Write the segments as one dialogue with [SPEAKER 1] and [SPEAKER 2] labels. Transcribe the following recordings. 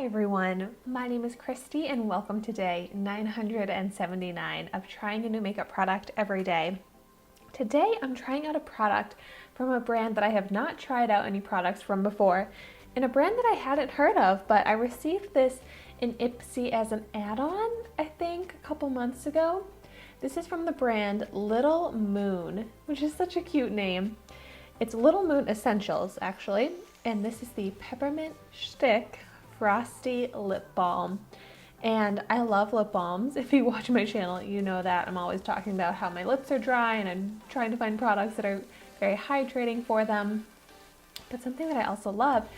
[SPEAKER 1] Hi everyone, my name is Christy and welcome to day 979 of trying a new makeup product every day. Today I'm trying out a product from a brand that I have not tried out any products from before, and a brand that I hadn't heard of, but I received this in Ipsy as an add-on, I think, a couple months ago. This is from the brand Little Moon, which is such a cute name. It's Little Moon Essentials, actually, and this is the Peppermint Shtick Frosty Lip Balm. And I love lip balms. If you watch my channel, you know that I'm always talking about how my lips are dry and I'm trying to find products that are very hydrating for them. But something that I also love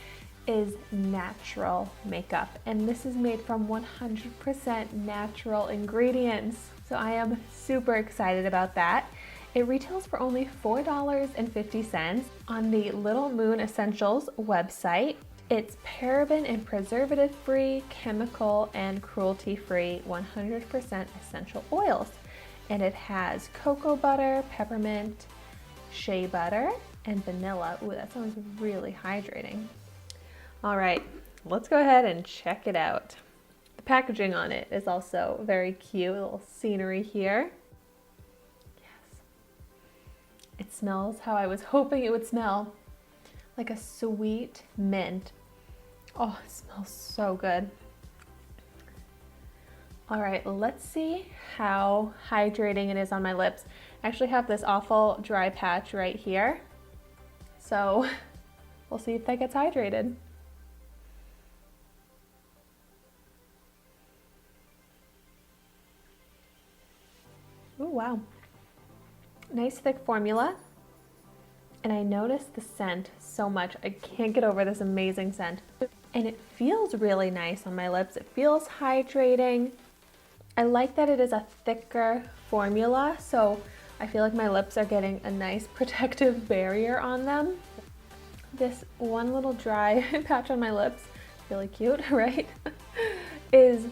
[SPEAKER 1] is natural makeup. And this is made from 100% natural ingredients. So I am super excited about that. It retails for only $4.50 on the Little Moon Essentials website. It's paraben and preservative free, chemical and cruelty free 100% essential oils. And it has cocoa butter, peppermint, shea butter, and vanilla. Ooh, that sounds really hydrating. All right, let's go ahead and check it out. The packaging on it is also very cute, a little scenery here. Yes. It smells how I was hoping it would smell. Like a sweet mint. Oh, it smells so good. All right, let's see how hydrating it is on my lips. I actually have this awful dry patch right here. So we'll see if that gets hydrated. Oh, wow. Nice thick formula. And I noticed the scent so much. I can't get over this amazing scent. And it feels really nice on my lips. It feels hydrating. I like that it is a thicker formula, so I feel like my lips are getting a nice protective barrier on them. This one little dry patch on my lips, really cute, right? is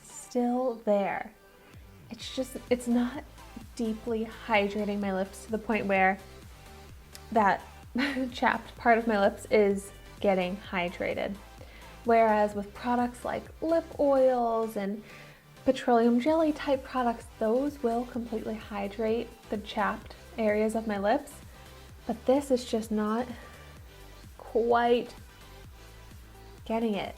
[SPEAKER 1] still there. It's not deeply hydrating my lips to the point where that chapped part of my lips is getting hydrated. Whereas with products like lip oils and petroleum jelly type products, those will completely hydrate the chapped areas of my lips. But this is just not quite getting it.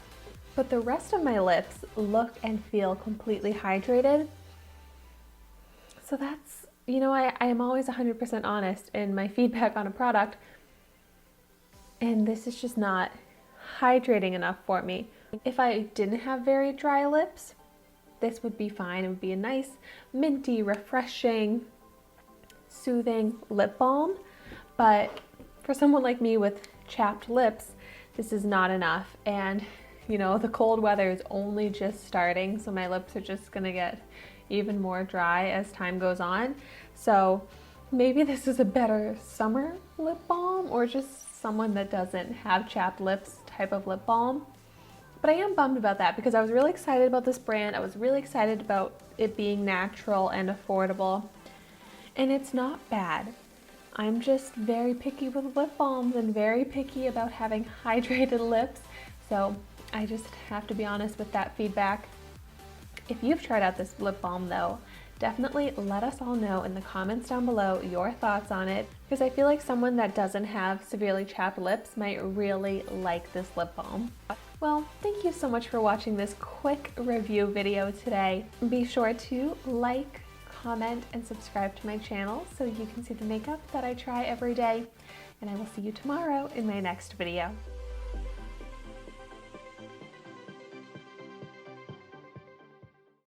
[SPEAKER 1] But the rest of my lips look and feel completely hydrated. So that's, you know, I am always 100% honest in my feedback on a product, and this is just not hydrating enough for me. If I didn't have very dry lips, this would be fine. It would be a nice, minty, refreshing, soothing lip balm, but for someone like me with chapped lips, this is not enough. And, you know, the cold weather is only just starting, so my lips are just gonna get even more dry as time goes on. So maybe this is a better summer lip balm or just someone that doesn't have chapped lips type of lip balm. But I am bummed about that because I was really excited about this brand. I was really excited about it being natural and affordable. And it's not bad. I'm just very picky with lip balms and very picky about having hydrated lips. So I just have to be honest with that feedback. If you've tried out this lip balm though, definitely let us all know in the comments down below your thoughts on it, because I feel like someone that doesn't have severely chapped lips might really like this lip balm. Well, thank you so much for watching this quick review video today. Be sure to like, comment, and subscribe to my channel so you can see the makeup that I try every day. And I will see you tomorrow in my next video.